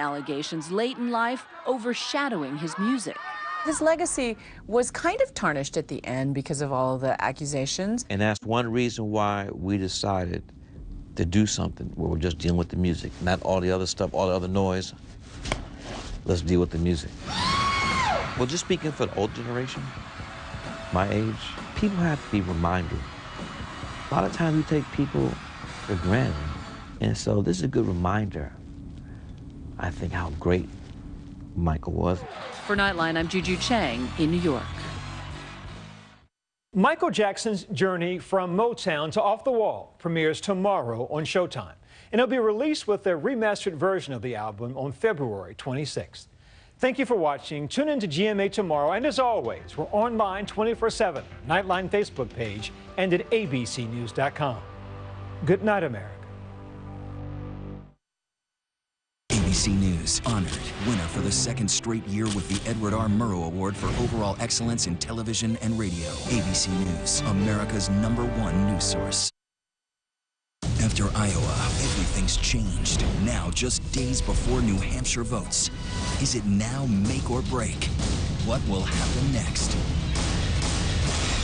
Allegations late in life overshadowing his music. His legacy was kind of tarnished at the end because of all the accusations. And that's one reason why we decided to do something where we're just dealing with the music, not all the other stuff, all the other noise. Let's deal with the music. Well, just speaking for the old generation, my age, people have to be reminded. A lot of times we take people for granted. And so this is a good reminder, I think, how great Michael was. For Nightline, I'm Juju Chang in New York. Michael Jackson's journey from Motown to Off the Wall premieres tomorrow on Showtime. And it'll be released with a remastered version of the album on February 26th. Thank you for watching. Tune in to GMA tomorrow. And as always, we're online 24/7, Nightline Facebook page, and at abcnews.com. Good night, America. ABC News honored winner for the second straight year with the Edward R. Murrow Award for overall excellence in television and radio. ABC News, America's #1 news source. After Iowa, everything's changed. Now, just days before New Hampshire votes. Is it now make or break? What will happen next?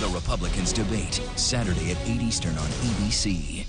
The Republicans debate, Saturday at 8 Eastern on ABC.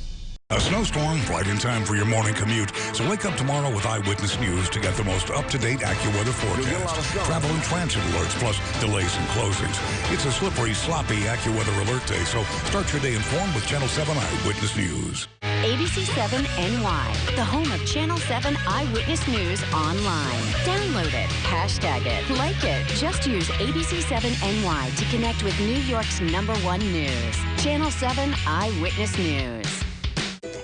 A snowstorm right in time for your morning commute. So wake up tomorrow with Eyewitness News to get the most up-to-date AccuWeather forecast. Travel and transit alerts, plus delays and closings. It's a slippery, sloppy AccuWeather alert day, so start your day informed with Channel 7 Eyewitness News. ABC 7 NY, the home of Channel 7 Eyewitness News online. Download it, hashtag it, like it. Just use ABC 7 NY to connect with New York's #1 news. Channel 7 Eyewitness News.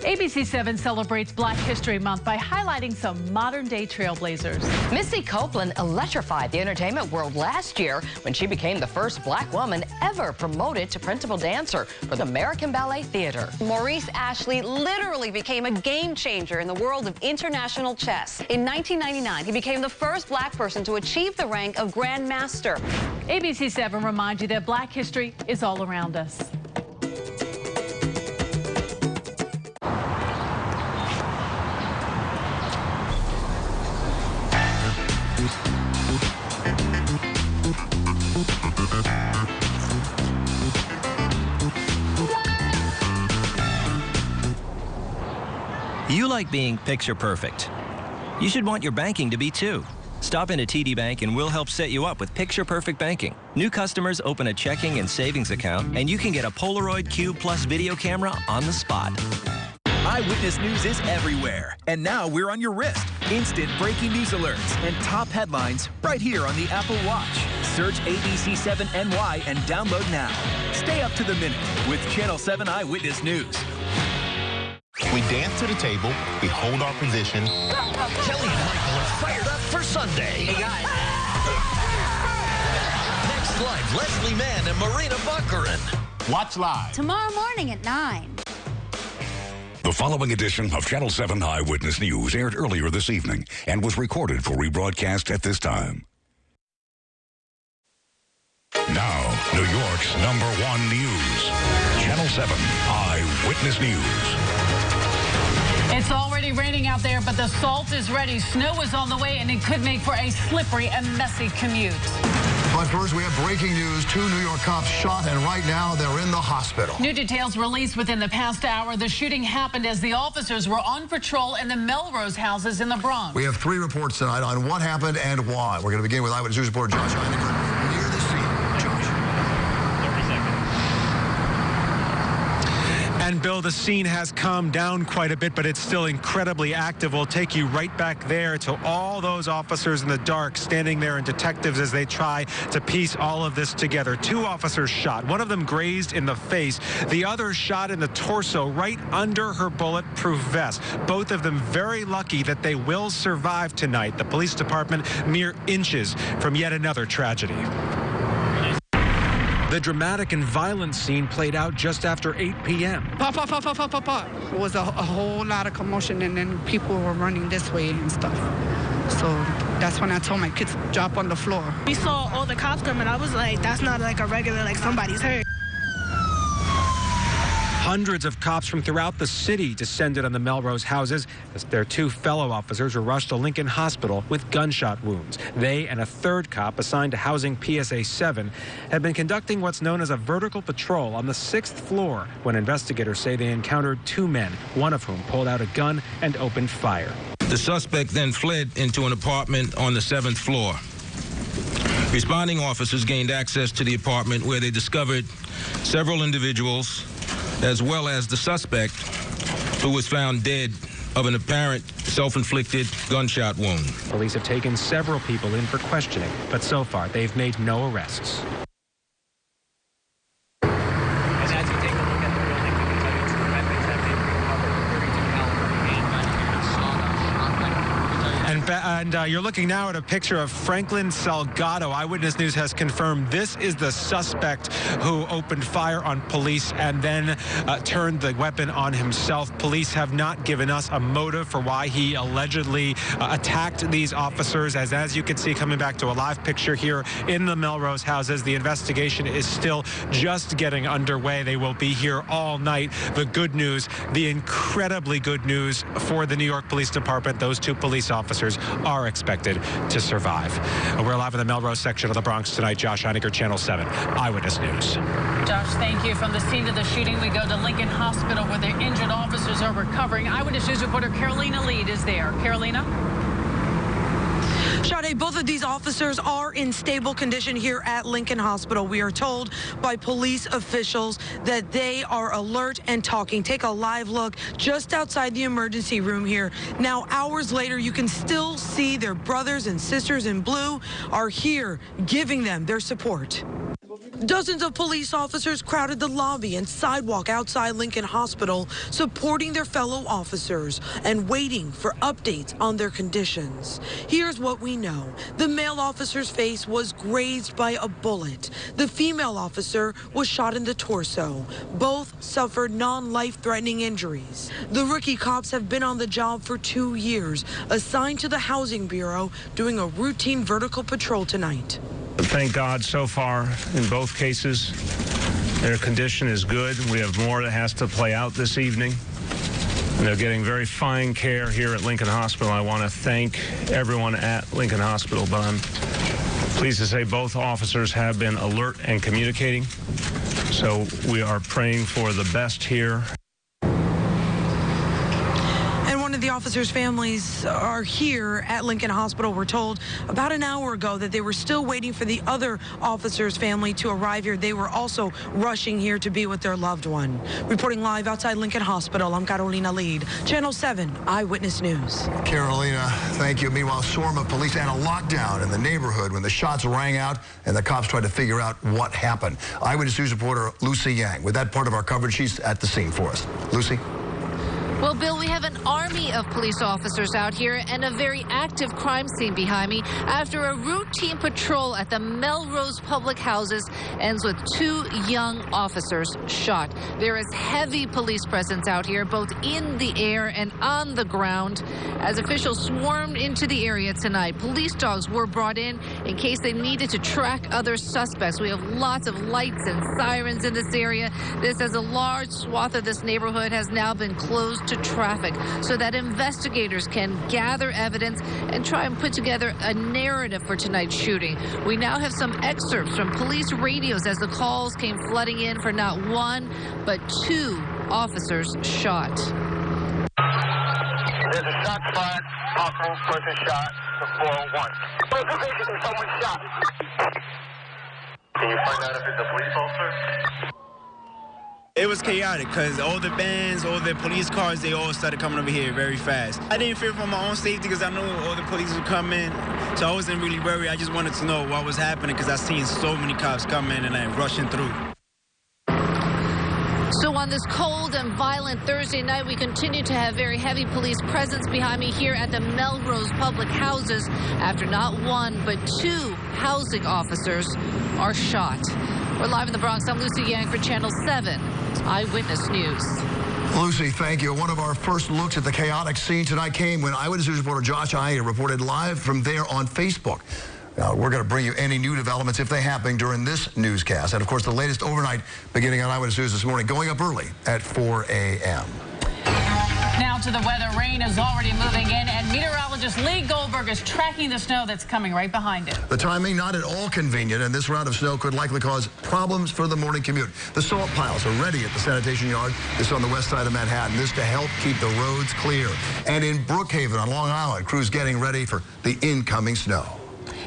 ABC 7 celebrates Black History Month by highlighting some modern-day trailblazers. Missy Copeland electrified the entertainment world last year when she became the first Black woman ever promoted to principal dancer for the American Ballet Theater. Maurice Ashley literally became a game changer in the world of international chess. In 1999, he became the first Black person to achieve the rank of Grand Master. ABC 7 reminds you that Black history is all around us. You like being picture perfect. You should want your banking to be too. Stop into TD Bank and we'll help set you up with picture perfect banking. New customers open a checking and savings account and you can get a Polaroid Cube Plus video camera on the spot. Eyewitness News is everywhere, and now we're on your wrist. Instant breaking news alerts and top headlines right here on the Apple Watch. Search ABC 7 NY and download now. Stay up to the minute with Channel 7 Eyewitness News. We dance to the table, we hold our position. Kelly and Michael are fired up for Sunday. Hey, guys. Next live, Leslie Mann and Marina Baccarin. Watch live. Tomorrow morning at 9. The following edition of Channel 7 Eyewitness News aired earlier this evening and was recorded for rebroadcast at this time. Now, New York's #1 news. Channel 7 Eyewitness News. It's already raining out there, but the salt is ready. Snow is on the way, and it could make for a slippery and messy commute. But first, we have breaking news. 2 New York cops shot, and right now they're in the hospital. New details released within the past hour. The shooting happened as the officers were on patrol in the Melrose houses in the Bronx. We have 3 reports tonight on what happened and why. We're going to begin with Eyewitness News reporter Josh Heinecker near the scene. Josh. 30 seconds. And Bill, the scene has calmed down quite a bit, but it's still incredibly active. We'll take you right back there to all those officers in the dark standing there and detectives as they try to piece all of this together. 2 officers shot. One of them grazed in the face. The other shot in the torso right under her bulletproof vest. Both of them very lucky that they will survive tonight. The police department mere inches from yet another tragedy. The dramatic and violent scene played out just after 8 p.m. Pop, pop, pop, pop, pop, pop, pop. It was a whole lot of commotion, and then people were running this way and stuff. So that's when I told my kids to drop on the floor. We saw all the cops come, and I was like, that's not like a regular, like somebody's hurt. Hundreds of cops from throughout the city descended on the Melrose houses as their 2 fellow officers were rushed to Lincoln Hospital with gunshot wounds. They and a 3rd cop assigned to housing PSA 7 had been conducting what's known as a vertical patrol on the 6th floor when investigators say they encountered 2 men, one of whom pulled out a gun and opened fire. The suspect then fled into an apartment on the 7th floor. Responding officers gained access to the apartment where they discovered several individuals, as well as the suspect, who was found dead of an apparent self-inflicted gunshot wound. Police have taken several people in for questioning, but so far they've made no arrests. And you're looking now at a picture of Franklin Salgado. Eyewitness News has confirmed this is the suspect who opened fire on police and then turned the weapon on himself. Police have not given us a motive for why he allegedly attacked these officers. As you can see, coming back to a live picture here in the Melrose houses, the investigation is still just getting underway. They will be here all night. The good news, the incredibly good news for the New York Police Department, those 2 police officers are expected to survive. We're live in the Melrose section of the Bronx tonight. Josh Einiger, Channel 7, Eyewitness News. Josh, thank you. From the scene of the shooting, we go to Lincoln Hospital where the injured officers are recovering. Eyewitness News reporter Carolina Lead is there. Carolina? Sade, both of these officers are in stable condition here at Lincoln Hospital. We are told by police officials that they are alert and talking. Take a live look just outside the emergency room here. Now, hours later, you can still see their brothers and sisters in blue are here giving them their support. Dozens of police officers crowded the lobby and sidewalk outside Lincoln Hospital, supporting their fellow officers and waiting for updates on their conditions. Here's what we know. The male officer's face was grazed by a bullet. The female officer was shot in the torso. Both suffered non-life-threatening injuries. The rookie cops have been on the job for 2 years, assigned to the Housing Bureau, doing a routine vertical patrol tonight. Thank God so far in both cases, their condition is good. We have more that has to play out this evening. And they're getting very fine care here at Lincoln Hospital. I want to thank everyone at Lincoln Hospital, but I'm pleased to say both officers have been alert and communicating. So we are praying for the best here. The officers' families are here at Lincoln Hospital. We're told about an hour ago that they were still waiting for the other officers' family to arrive here. They were also rushing here to be with their loved one. Reporting live outside Lincoln Hospital, I'm Carolina Lead, Channel 7 Eyewitness News. Carolina, thank you. Meanwhile, swarm of police and a lockdown in the neighborhood when the shots rang out and the cops tried to figure out what happened. Eyewitness News reporter Lucy Yang with that part of our coverage. She's at the scene for us. Lucy? Well, Bill, we have an army of police officers out here and a very active crime scene behind me after a routine patrol at the Melrose public houses ends with 2 young officers shot. There is heavy police presence out here, both in the air and on the ground, as officials swarmed into the area tonight. Police dogs were brought in case they needed to track other suspects. We have lots of lights and sirens in this area. This, as a large swath of this neighborhood has now been closed to traffic so that investigators can gather evidence and try and put together a narrative for tonight's shooting. We now have some excerpts from police radios as the calls came flooding in for not 1 but 2 officers shot. There's a shot fired, possible person shot to 401. Someone shot. Can you find out if it's a police officer? It was chaotic because all the bands, all the police cars, they all started coming over here very fast. I didn't fear for my own safety because I knew all the police would come in, so I wasn't really worried. I just wanted to know what was happening because I seen so many cops come in and like rushing through. So on this cold and violent Thursday night, we continue to have very heavy police presence behind me here at the Melrose public houses after not 1 but 2 housing officers are shot. We're live in the Bronx. I'm Lucy Yang for Channel 7 Eyewitness News. Lucy, thank you. One of our first looks at the chaotic scene tonight came when Eyewitness News reporter Josh Einiger reported live from there on Facebook. Now, we're going to bring you any new developments if they happen during this newscast. And, of course, the latest overnight beginning on Eyewitness News this morning, going up early at 4 a.m. Now to the weather. Rain is already moving in, and meteorologist Lee Goldberg is tracking the snow that's coming right behind it. The timing not at all convenient, and this round of snow could likely cause problems for the morning commute. The salt piles are ready at the sanitation yard. This on the west side of Manhattan. This to help keep the roads clear. And in Brookhaven on Long Island, crews getting ready for the incoming snow.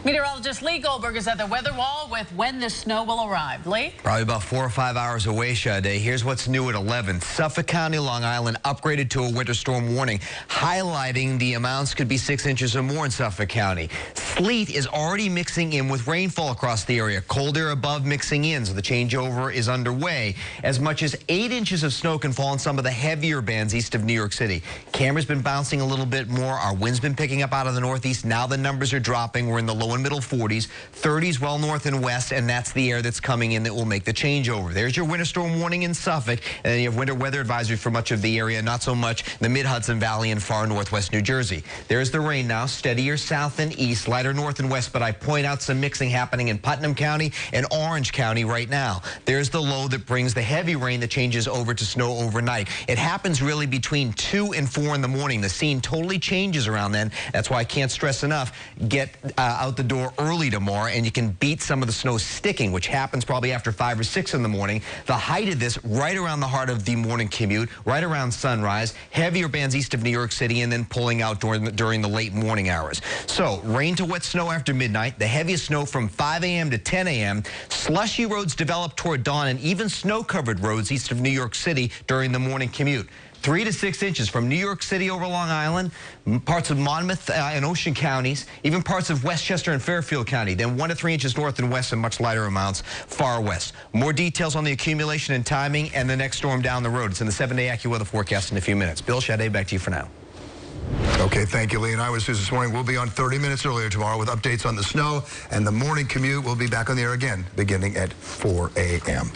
Meteorologist Lee Goldberg is at the weather wall with when the snow will arrive. Lee? Probably about 4 or 5 hours away, Sade. Here's what's new at 11. Suffolk County, Long Island, upgraded to a winter storm warning, highlighting the amounts could be 6 inches or more in Suffolk County. Sleet is already mixing in with rainfall across the area. Cold air above mixing in, so the changeover is underway. As much as 8 inches of snow can fall in some of the heavier bands east of New York City. Camera's been bouncing a little bit more. Our wind's been picking up out of the northeast. Now the numbers are dropping. We're in the low and middle 40s, 30s well north and west, and that's the air that's coming in that will make the changeover. There's your winter storm warning in Suffolk, and then you have winter weather advisory for much of the area, not so much the mid-Hudson Valley and far northwest New Jersey. There's the rain now, steadier south and east, lighter north and west, but I point out some mixing happening in Putnam County and Orange County right now. There's the low that brings the heavy rain that changes over to snow overnight. It happens really between 2 and 4 in the morning. The scene totally changes around then. That's why I can't stress enough, get out the door early tomorrow, and you can beat some of the snow sticking, which happens probably after 5 or 6 in the morning. The height of this right around the heart of the morning commute, right around sunrise, heavier bands east of New York City, and then pulling out during the late morning hours. So rain to wet snow after midnight, the heaviest snow from 5 a.m. to 10 a.m. Slushy roads develop toward dawn, and even snow-covered roads east of New York City during the morning commute. 3 to 6 inches from New York City over Long Island, parts of Monmouth and Ocean counties, even parts of Westchester and Fairfield County. Then 1 to 3 inches north and west, and much lighter amounts far west. More details on the accumulation and timing and the next storm down the road. It's in the 7-day AccuWeather forecast in a few minutes. Bill, Sade, back to you for now. Okay, thank you, Lee. And Eyewitness News this morning. We'll be on 30 minutes earlier tomorrow with updates on the snow and the morning commute. We'll be back on the air again beginning at 4 a.m.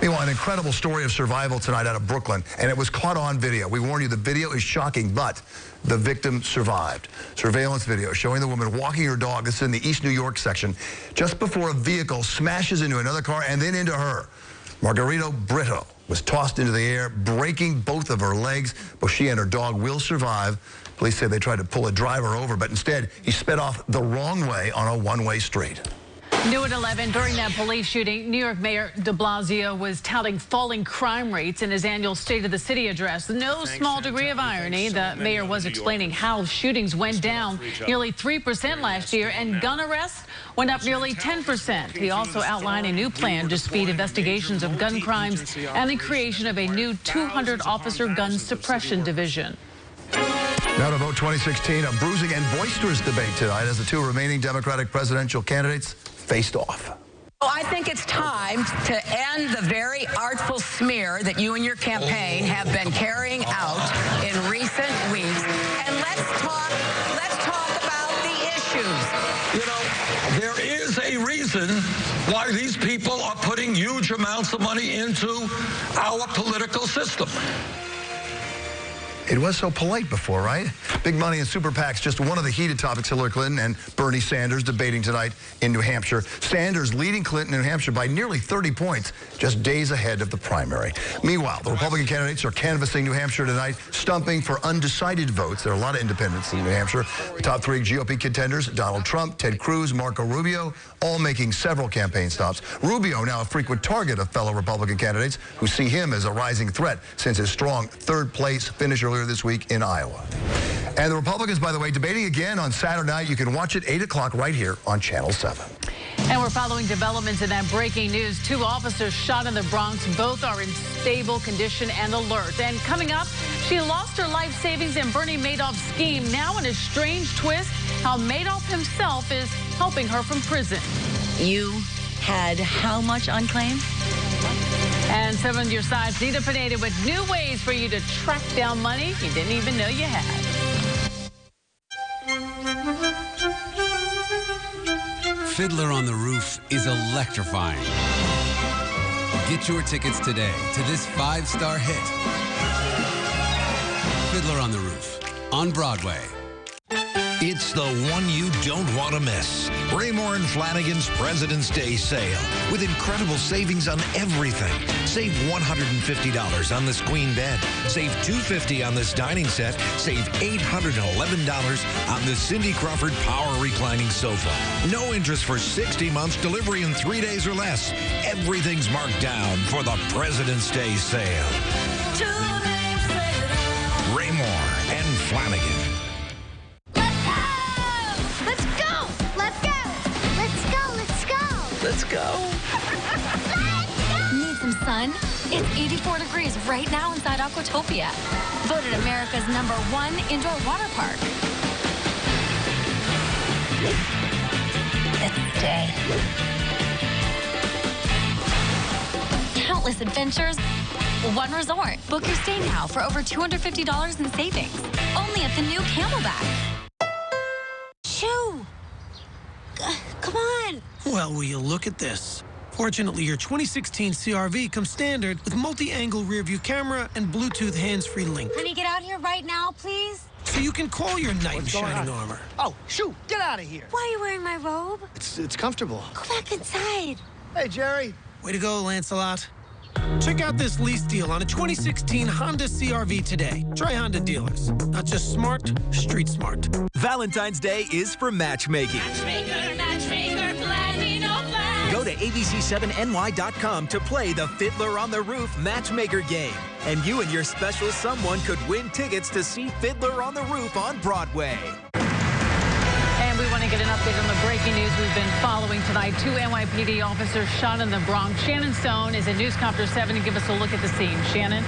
Meanwhile, an incredible story of survival tonight out of Brooklyn, and it was caught on video. We warn you, the video is shocking, but the victim survived. Surveillance video showing the woman walking her dog. This is in the East New York section, just before a vehicle smashes into another car and then into her. Margarito Brito was tossed into the air, breaking both of her legs, but she and her dog will survive. Police say they tried to pull a driver over, but instead he sped off the wrong way on a one-way street. New at 11, during that police shooting, New York Mayor de Blasio was touting falling crime rates in his annual State of the City address. No small degree of irony. The mayor was explaining how shootings went down nearly 3% last year, and gun arrests went up nearly 10%. He also outlined a new plan to speed investigations of gun crimes and the creation of a new 200-officer gun suppression division. Now to vote 2016, a bruising and boisterous debate tonight as the 2 remaining Democratic presidential candidates faced off. Well, I think it's time to end the very artful smear that you and your campaign have been carrying out in recent weeks. And let's talk about the issues. You know, there is a reason why these people are putting huge amounts of money into our political system. It was so polite before, right? Big money and super PACs, just one of the heated topics. Hillary Clinton and Bernie Sanders debating tonight in New Hampshire. Sanders leading Clinton in New Hampshire by nearly 30 points, just days ahead of the primary. Meanwhile, the Republican candidates are canvassing New Hampshire tonight, stumping for undecided votes. There are a lot of independents in New Hampshire. The top 3 GOP contenders, Donald Trump, Ted Cruz, Marco Rubio, all making several campaign stops. Rubio now a frequent target of fellow Republican candidates who see him as a rising threat since his strong third-place finish earlier this week in Iowa. And the Republicans, by the way, debating again on Saturday night. You can watch it 8 o'clock right here on Channel 7. And we're following developments in that breaking news. 2 officers shot in the Bronx. Both are in stable condition and alert. And coming up, she lost her life savings in Bernie Madoff's scheme. Now in a strange twist, how Madoff himself is helping her from prison. You had how much on claim? And 7 of your sides, Nita Pineda with new ways for you to track down money you didn't even know you had. Fiddler on the Roof is electrifying. Get your tickets today to this 5-star hit. Fiddler on the Roof on Broadway. It's the one you don't want to miss. Raymore and Flanagan's President's Day sale with incredible savings on everything. Save $150 on this queen bed. Save $250 on this dining set. Save $811 on the Cindy Crawford Power Reclining Sofa. No interest for 60 months, delivery in 3 days or less. Everything's marked down for the President's Day sale. Raymore and Flanagan. Let's go. Need some sun? It's 84 degrees right now inside Aquatopia. Voted America's #1 indoor water park. Let's stay. Countless adventures, one resort. Book your stay now for over $250 in savings. Only at the new Camelback. Shoo! Come on! Well, will you look at this? Fortunately, your 2016 CR-V comes standard with multi-angle rear-view camera and Bluetooth hands-free link. Honey, get out here right now, please. So you can call your knight in shining armor. Oh, shoot! Get out of here! Why are you wearing my robe? It's comfortable. Go back inside. Hey, Jerry. Way to go, Lancelot. Check out this lease deal on a 2016 Honda CR-V today. Try Honda dealers. Not just smart, street smart. Valentine's Day is for matchmaking. Go to abc7ny.com to play the Fiddler on the Roof matchmaker game. And you and your special someone could win tickets to see Fiddler on the Roof on Broadway. And we want to get an update on the breaking news we've been following tonight. 2 NYPD officers shot in the Bronx. Shannon Stone is in Newscopter 7 to give us a look at the scene. Shannon?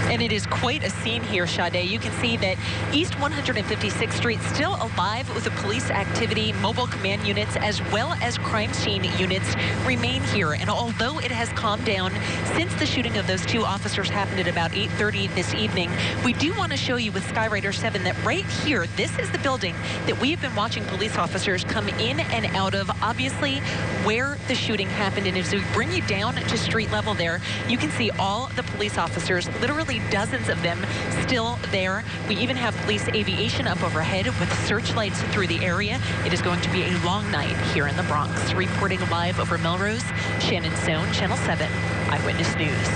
And it is quite a scene here, Sade. You can see that East 156th Street still alive with the police activity. Mobile command units as well as crime scene units remain here. And although it has calmed down since the shooting of those 2 officers happened at about 8:30 this evening, we do want to show you with Skywriter 7 that right here, this is the building that we have been watching police officers come in and out of, obviously where the shooting happened. And as we bring you down to street level there, you can see all the police officers, literally dozens of them still there. We even have police aviation up overhead with searchlights through the area. It is going to be a long night here in the Bronx. Reporting live over Melrose, Shannon Stone, Channel 7 Eyewitness News.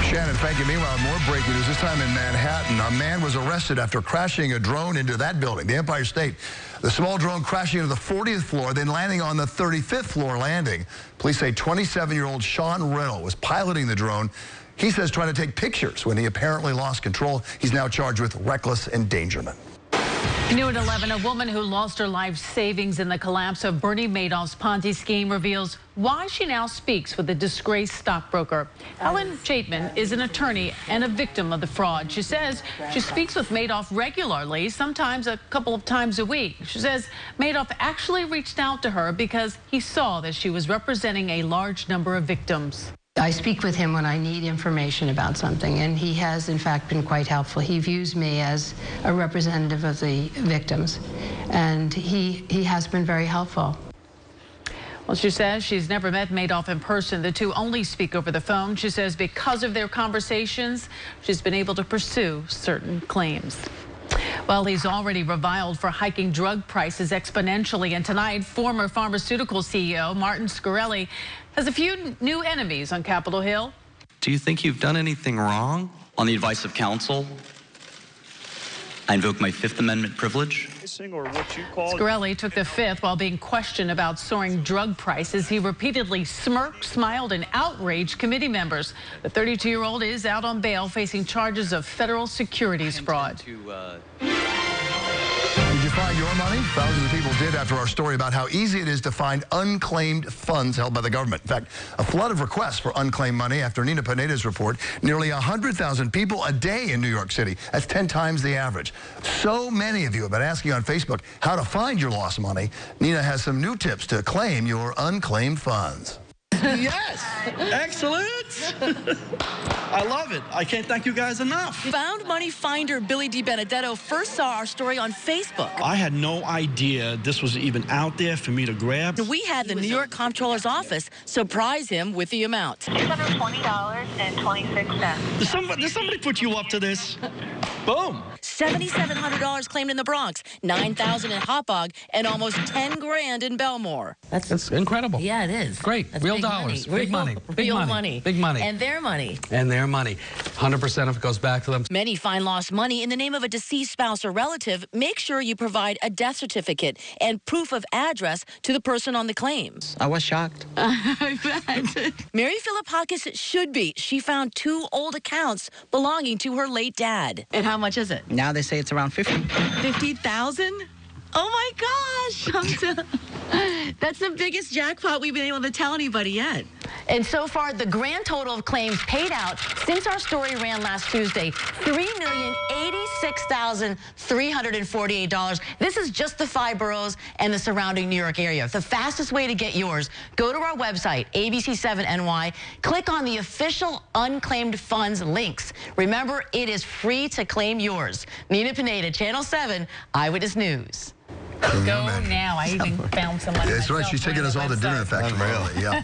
Shannon, thank you. Meanwhile, more breaking news, this time in Manhattan. A man was arrested after crashing a drone into that building, the Empire State. The small drone crashing into the 40th floor, then landing on the 35th floor landing. Police say 27-year-old Sean Riddle was piloting the drone. He says trying to take pictures when he apparently lost control. He's now charged with reckless endangerment. New at 11, a woman who lost her life savings in the collapse of Bernie Madoff's Ponzi scheme reveals why she now speaks with a disgraced stockbroker. Ellen Chaitman is an attorney and a victim of the fraud. She says she speaks with Madoff regularly, sometimes a couple of times a week. She says Madoff actually reached out to her because he saw that she was representing a large number of victims. I speak with him when I need information about something, and he has, in fact, been quite helpful. He views me as a representative of the victims, and he has been very helpful. Well, she says she's never met Madoff in person. The two only speak over the phone. She says because of their conversations, she's been able to pursue certain claims. Well, he's already reviled for hiking drug prices exponentially. And tonight, former pharmaceutical CEO Martin Shkreli has a few new enemies on Capitol Hill. Do you think you've done anything wrong? On the advice of counsel, I invoke my Fifth Amendment privilege. Shkreli took the fifth while being questioned about soaring drug prices. He repeatedly smirked, smiled, and outraged committee members. The 32-year-old is out on bail facing charges of federal securities fraud. Did you find your money? Thousands of people did after our story about how easy it is to find unclaimed funds held by the government. In fact, a flood of requests for unclaimed money after Nina Pineda's report. Nearly 100,000 people a day in New York City. That's 10 times the average. So many of you have been asking on Facebook how to find your lost money. Nina has some new tips to claim your unclaimed funds. Yes! Excellent! I love it. I can't thank you guys enough. Found money finder Billy DiBenedetto first saw our story on Facebook. I had no idea this was even out there for me to grab. We had the New York Comptroller's office surprise him with the amount. $620.26. Did somebody put you up to this? Boom. $7,700 claimed in the Bronx, $9,000 in Hauppauge, and almost $10,000 in Belmore. That's incredible. Yeah, it is. Great. That's Real big dollars. Money. Big money. Big Real money. money. Big money. And their money. And their money. 100% of it goes back to them. Many find lost money in the name of a deceased spouse or relative. Make sure you provide a death certificate and proof of address to the person on the claims. I was shocked. I bet. Mary Philippakis should be. She found 2 old accounts belonging to her late dad. And how much is it? Now they say it's around 50. 50,000? Oh my gosh! That's the biggest jackpot we've been able to tell anybody yet. And so far, the grand total of claims paid out since our story ran last Tuesday, $3,086,348. This is just the 5 boroughs and the surrounding New York area. The fastest way to get yours, go to our website, ABC7NY, click on the official unclaimed funds links. Remember, it is free to claim yours. Nina Pineda, Channel 7, Eyewitness News. Go now. I even found someone. That's right. She's taking us all to dinner, in fact, tomorrow. Yeah.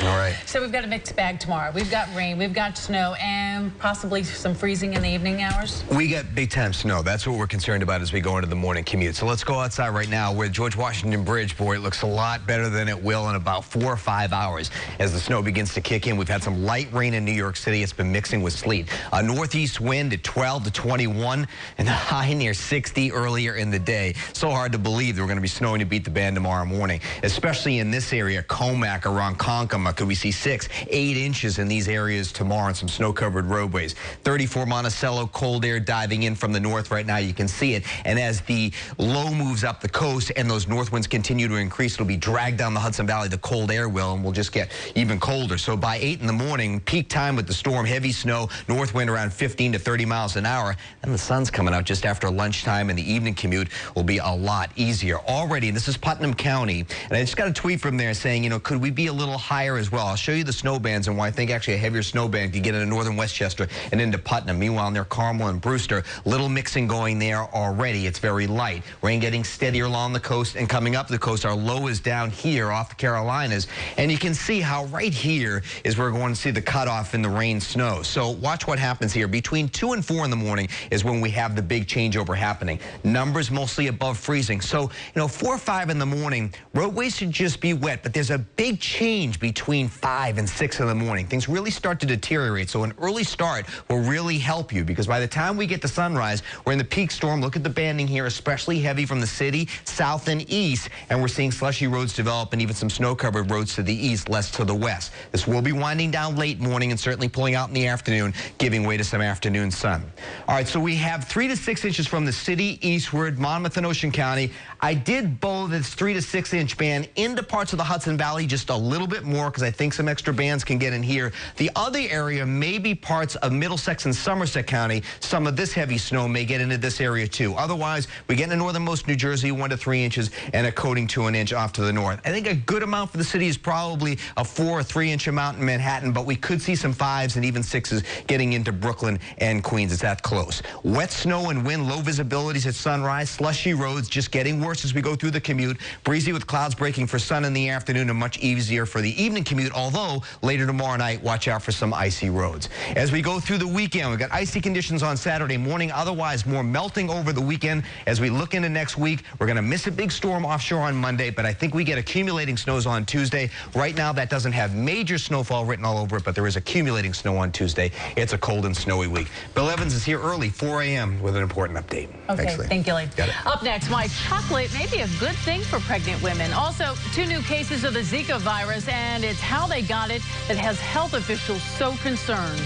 All right. So we've got a mixed bag tomorrow. We've got rain, we've got snow, and possibly some freezing in the evening hours. We got big time snow. That's what we're concerned about as we go into the morning commute. So let's go outside right now where George Washington Bridge, boy, it looks a lot better than it will in about 4 or 5 hours as the snow begins to kick in. We've had some light rain in New York City. It's been mixing with sleet. A northeast wind at 12 to 21 and the high near 60 earlier in the day. So hard to believe that we're going to be snowing to beat the band tomorrow morning, especially in this area, Comac, around Concoma. Could we see 6, 8 inches in these areas tomorrow on some snow-covered roadways? 34 Monticello, cold air diving in from the north right now. You can see it. And as the low moves up the coast and those north winds continue to increase, it'll be dragged down the Hudson Valley. The cold air will, and we'll just get even colder. So by 8 in the morning, peak time with the storm, heavy snow, north wind around 15 to 30 miles an hour. And the sun's coming out just after lunchtime, and the evening commute will be a lot easier. Already, and this is Putnam County, and I just got a tweet from there saying, you know, could we be a little higher as well? I'll show you the snow bands and why I think actually a heavier snow band could get into northern Westchester and into Putnam. Meanwhile, near Carmel and Brewster, little mixing going there already. It's very light. Rain getting steadier along the coast and coming up the coast. Our low is down here off the Carolinas, and you can see how right here is where we're going to see the cutoff in the rain snow. So watch what happens here. Between 2 and 4 in the morning is when we have the big changeover happening. Numbers mostly above freezing. So, you know, 4 or 5 in the morning, roadways should just be wet, but there's a big change between 5 and 6 in the morning. Things really start to deteriorate, so an early start will really help you, because by the time we get to sunrise, we're in the peak storm. Look at the banding here, especially heavy from the city, south and east, and we're seeing slushy roads develop and even some snow-covered roads to the east, less to the west. This will be winding down late morning and certainly pulling out in the afternoon, giving way to some afternoon sun. All right, so we have 3 to 6 inches from the city eastward, Monmouth and Ocean County. I did bow this 3 to 6 inch band into parts of the Hudson Valley just a little bit more because I think some extra bands can get in here. The other area may be parts of Middlesex and Somerset County. Some of this heavy snow may get into this area too. Otherwise, we get into northernmost New Jersey, 1 to 3 inches, and a coating to 1 inch off to the north. I think a good amount for the city is probably a 4 or 3 inch amount in Manhattan, but we could see some 5s and even 6s getting into Brooklyn and Queens. It's that close. Wet snow and wind, low visibilities at sunrise, slushy roads just getting worse as we go through the commute. Breezy with clouds breaking for sun in the afternoon and much easier for the evening commute, although later tomorrow night, watch out for some icy roads. As we go through the weekend, we've got icy conditions on Saturday morning, otherwise more melting over the weekend. As we look into next week, we're going to miss a big storm offshore on Monday, but I think we get accumulating snows on Tuesday. Right now, that doesn't have major snowfall written all over it, but there is accumulating snow on Tuesday. It's a cold and snowy week. Bill Evans is here early, 4 a.m. with an important update. Okay, thank you, Lee. Got it. Up next, why chocolate may be a good thing for pregnant women. Also, 2 new cases of the Zika virus, and it's how they got it that has health officials so concerned.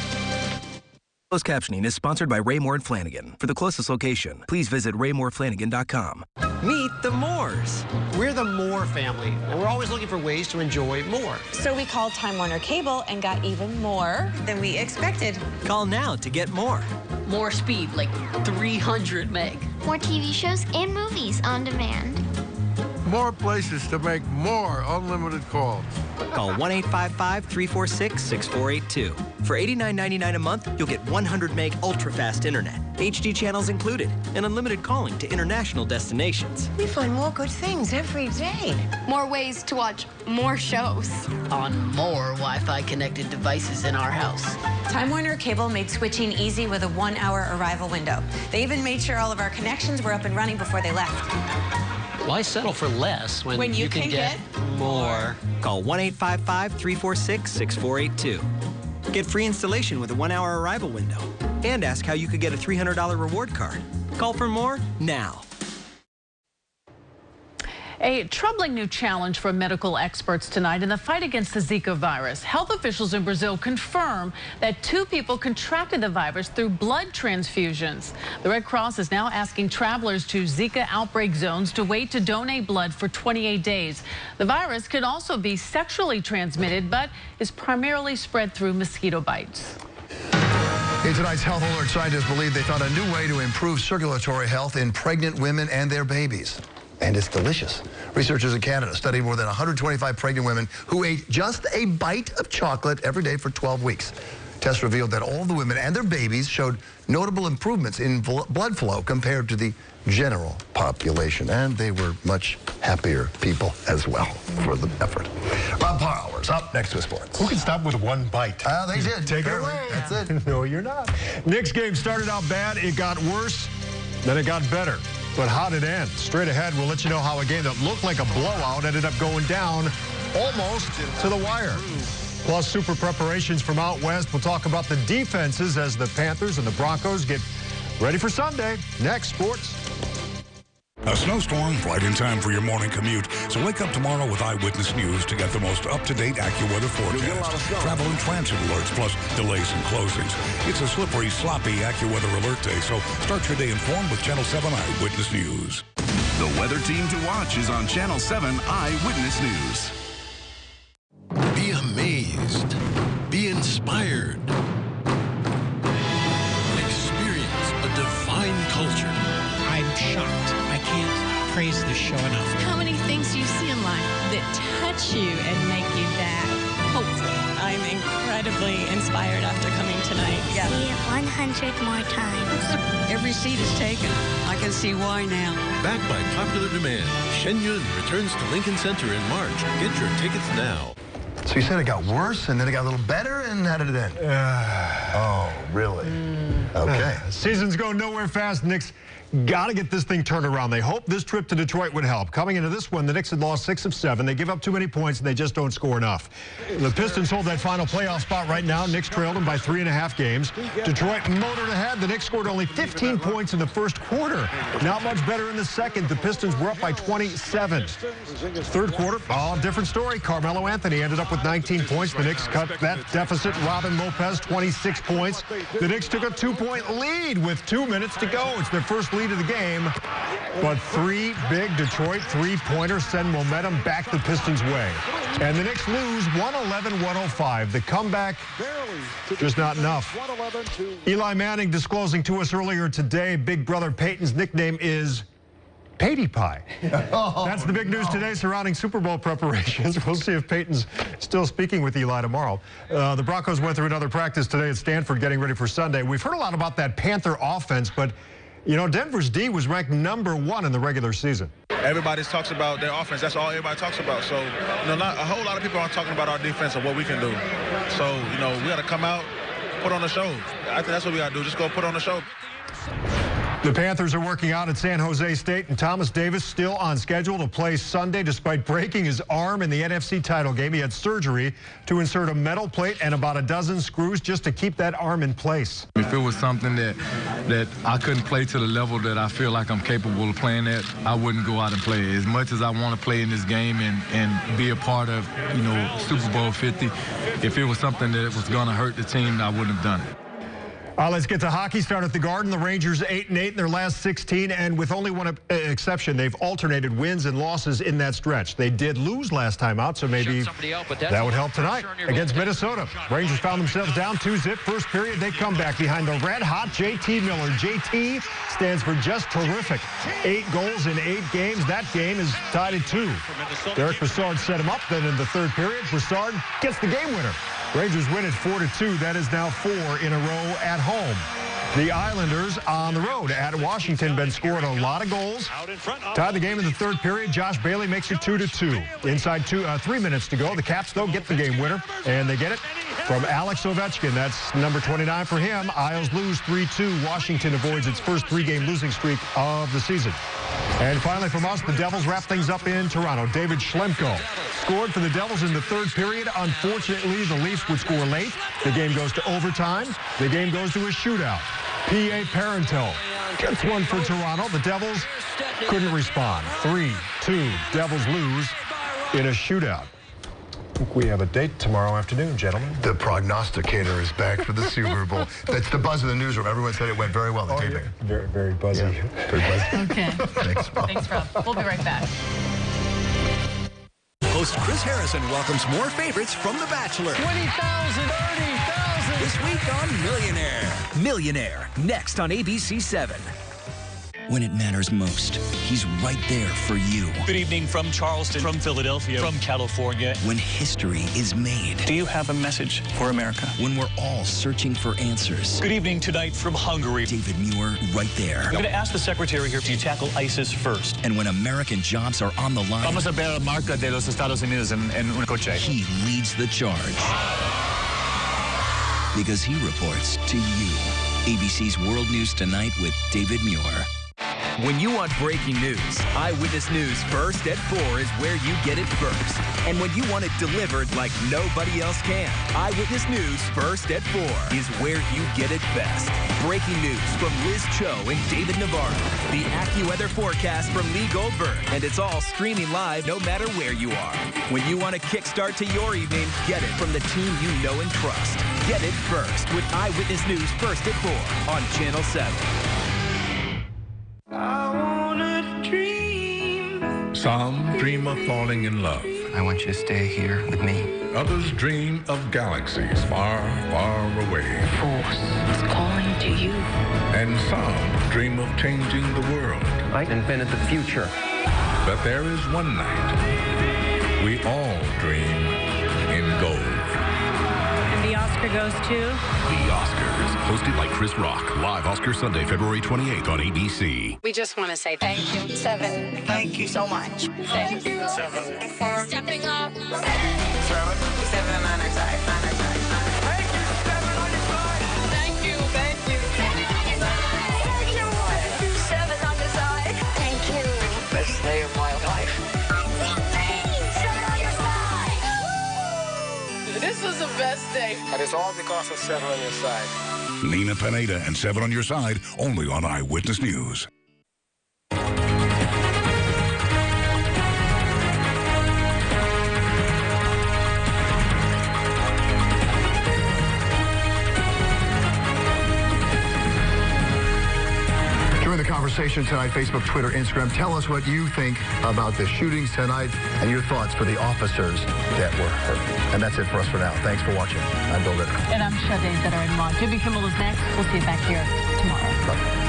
Closed captioning is sponsored by Raymore and Flanagan. For the closest location, please visit RaymooreFlanagan.com. Meet the Moores. We're the Moore family, and we're always looking for ways to enjoy more. So we called Time Warner Cable and got even more than we expected. Call now to get more. More speed, like 300 meg. More TV shows and movies on demand. more places to make more unlimited calls. Call 1-855-346-6482. For $89.99 a month, you'll get 100 meg ultra-fast internet, HD channels included, and unlimited calling to international destinations. We find more good things every day. More ways to watch more shows. On more Wi-Fi connected devices in our house. Time Warner Cable made switching easy with a 1-hour arrival window. They even made sure all of our connections were up and running before they left. Why settle for less when you can get more? Call 1-855-346-6482. Get free installation with a 1-hour arrival window. And ask how you could get a $300 reward card. Call for more now. A troubling new challenge for medical experts tonight in the fight against the Zika virus. Health officials in Brazil confirm that 2 people contracted the virus through blood transfusions. The Red Cross is now asking travelers to Zika outbreak zones to wait to donate blood for 28 days. The virus could also be sexually transmitted, but is primarily spread through mosquito bites. In tonight's Health Alert, scientists believe they found a new way to improve circulatory health in pregnant women and their babies. And it's delicious. Researchers in Canada studied more than 125 pregnant women who ate just a bite of chocolate every day for 12 weeks. Tests revealed that all the women and their babies showed notable improvements in blood flow compared to the general population. And they were much happier people as well for the effort. Rob Powers up next with sports. Who can stop with one bite? They did. Take it away. That's it. No, you're not. Knicks game started out bad. It got worse. Then it got better. But how did it end? Straight ahead, we'll let you know how a game that looked like a blowout ended up going down almost to the wire. Plus, super preparations from out west. We'll talk about the defenses as the Panthers and the Broncos get ready for Sunday. Next, sports. A snowstorm right in time for your morning commute. So wake up tomorrow with Eyewitness News to get the most up-to-date AccuWeather forecast. Travel and transit alerts, plus delays and closings. It's a slippery, sloppy AccuWeather alert day, so start your day informed with Channel 7 Eyewitness News. The weather team to watch is on Channel 7 Eyewitness News. Be amazed. Be inspired. Experience a divine culture. I'm shocked. I can't praise this show enough. How many things do you see in life that touch you and make you that hopeful? I'm incredibly inspired after coming tonight. Yeah. See it 100 more times. Every seat is taken. I can see why now. Backed by popular demand, Shenyun returns to Lincoln Center in March. Get your tickets now. So you said it got worse, and then it got a little better, and how did it end? Oh, really? Okay. Season's going nowhere fast. Knicks got to get this thing turned around. They hoped this trip to Detroit would help. Coming into this one, the Knicks had lost 6 of 7. They give up too many points, and they just don't score enough. The Pistons hold that final playoff spot right now. Knicks trailed them by 3.5 games. Detroit motored ahead. The Knicks scored only 15 points in the first quarter. Not much better in the second. The Pistons were up by 27. Third quarter, different story. Carmelo Anthony ended up with 19 points. The Knicks cut that deficit. Robin Lopez, 26 points. The Knicks took a 2-point lead with 2 minutes to go. It's their first lead of the game, but 3 big Detroit three-pointers send momentum back the Pistons' way. And the Knicks lose 111-105. The comeback, just not enough. Eli Manning disclosing to us earlier today, big brother Peyton's nickname is Patey Pie. That's the big news today surrounding Super Bowl preparations. We'll see if Peyton's still speaking with Eli tomorrow. The Broncos went through another practice today at Stanford getting ready for Sunday. We've heard a lot about that Panther offense, but you know, Denver's D was ranked #1 in the regular season. Everybody talks about their offense. That's all everybody talks about. So, you know, not a whole lot of people aren't talking about our defense and what we can do. So, you know, we got to come out, put on a show. I think that's what we got to do. Just go put on a show. The Panthers are working out at San Jose State, and Thomas Davis still on schedule to play Sunday despite breaking his arm in the NFC title game. He had surgery to insert a metal plate and about a dozen screws just to keep that arm in place. If it was something that I couldn't play to the level that I feel like I'm capable of playing at, I wouldn't go out and play. As much as I want to play in this game and be a part of, you know, Super Bowl 50, if it was something that was going to hurt the team, I wouldn't have done it. Let's get to hockey. Start at the Garden. The Rangers 8-8 in their last 16, and with only one exception, they've alternated wins and losses in that stretch. They did lose last time out, so maybe that would help tonight against Minnesota. Rangers found themselves down 2-0 first period. They come back behind the red-hot JT Miller. JT stands for just terrific. 8 goals in 8 games. That game is tied at 2. Derek Brassard set him up. Then in the third period, Brassard gets the game winner. Rangers win it 4-2. That is now 4 in a row at home. The Islanders on the road at Washington been scored a lot of goals. Tied the game in the third period. Josh Bailey makes it 2-2. Inside 3 minutes to go. The Caps, though, get the game winner, and they get it from Alex Ovechkin. That's number 29 for him. Isles lose 3-2. Washington avoids its first 3-game losing streak of the season. And finally from us, the Devils wrap things up in Toronto. David Schlemko scored for the Devils in the third period. Unfortunately, the Leafs would score late. The game goes to overtime. The game goes to a shootout. P.A. Parento gets one for Toronto. The Devils couldn't respond. 3-2. Devils lose in a shootout. I think we have a date tomorrow afternoon, gentlemen. The prognosticator is back for the Super Bowl. That's the buzz of the newsroom. Everyone said it went very well. The taping. Yeah. Very, very buzzy. Yeah, very buzzy. Okay. Thanks, Rob. Thanks, Rob. We'll be right back. Host Chris Harrison welcomes more favorites from The Bachelor. 20,000, 30,000. This week on Millionaire. Millionaire, next on ABC 7. When it matters most, he's right there for you. Good evening from Charleston, from Philadelphia, from California. When history is made. Do you have a message for America? When we're all searching for answers. Good evening tonight from Hungary. David Muir right there. We're going to ask the secretary here to tackle ISIS first. And when American jobs are on the line. Vamos a ver la marca de los Estados Unidos en un coche. He leads the charge. Because he reports to you. ABC's World News Tonight with David Muir. When you want breaking news, Eyewitness News First at 4 is where you get it first. And when you want it delivered like nobody else can, Eyewitness News First at 4 is where you get it best. Breaking news from Liz Cho and David Navarro. The AccuWeather forecast from Lee Goldberg. And it's all streaming live no matter where you are. When you want a kickstart to your evening, get it from the team you know and trust. Get it first with Eyewitness News First at 4 on Channel 7. Some dream of falling in love. I want you to stay here with me. Others dream of galaxies far, far away. Force is calling to you. And some dream of changing the world. I invented the future. But there is one night we all dream in gold. And the Oscar goes to? The Oscars, hosted by Chris Rock. Live Oscar Sunday, February 28th on ABC. We just want to say thank you, 7. Thank you so much. Thank you, 7. For stepping up. 7. 7 on our side, on our side. Thank you, 7 on your side. Thank you, thank you. 7 on your side. Thank you, thank you. 7 on your side. Thank you. Best day of my life. 7 on your side. This was the best day. And it's all because of 7 on your side. Nina Pineda and 7 on your side, only on Eyewitness News. Join the conversation tonight, Facebook, Twitter, Instagram. Tell us what you think about the shootings tonight and your thoughts for the officers that were hurt. And that's it for us for now. Thanks for watching. I'm Bill Ritter. And I'm Sade Veteran-Law. Jimmy Kimmel is next. We'll see you back here tomorrow. Bye.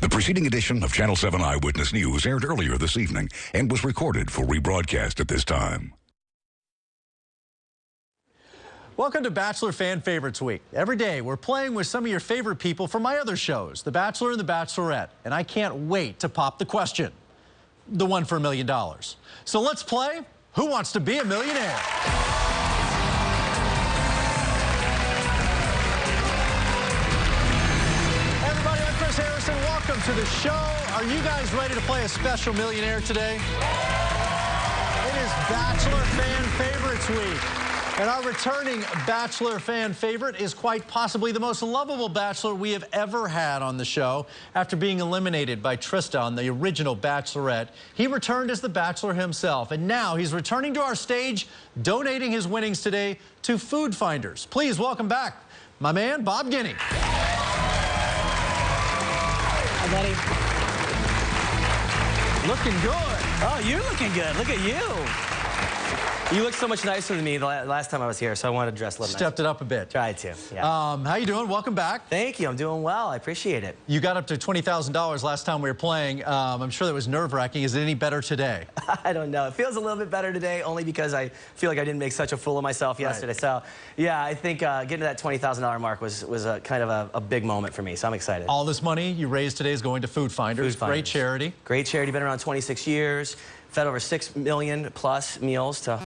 The preceding edition of Channel 7 Eyewitness News aired earlier this evening and was recorded for rebroadcast at this time. Welcome to Bachelor Fan Favorites Week. Every day we're playing with some of your favorite people from my other shows, The Bachelor and The Bachelorette, and I can't wait to pop the question, the one for $1 million. So let's play Who Wants to Be a Millionaire? Welcome to the show. Are you guys ready to play a special millionaire today? It is Bachelor Fan Favorites Week. And our returning Bachelor fan favorite is quite possibly the most lovable Bachelor we have ever had on the show. After being eliminated by Trista on the original Bachelorette, he returned as the Bachelor himself. And now he's returning to our stage, donating his winnings today to food finders. Please welcome back my man, Bob Guiney. Hi, buddy. Looking good. Oh, you're looking good. Look at you. You look so much nicer than me the last time I was here, so I wanted to dress a little nicer. Stepped it up a bit. Tried to, yeah. How you doing? Welcome back. Thank you. I'm doing well. I appreciate it. You got up to $20,000 last time we were playing. I'm sure that was nerve-wracking. Is it any better today? I don't know. It feels a little bit better today, only because I feel like I didn't make such a fool of myself yesterday. Right. So, yeah, I think getting to that $20,000 mark was a kind of a big moment for me, so I'm excited. All this money you raised today is going to Food Finders. Great charity. Great charity. Been around 26 years. Fed over 6 million plus meals to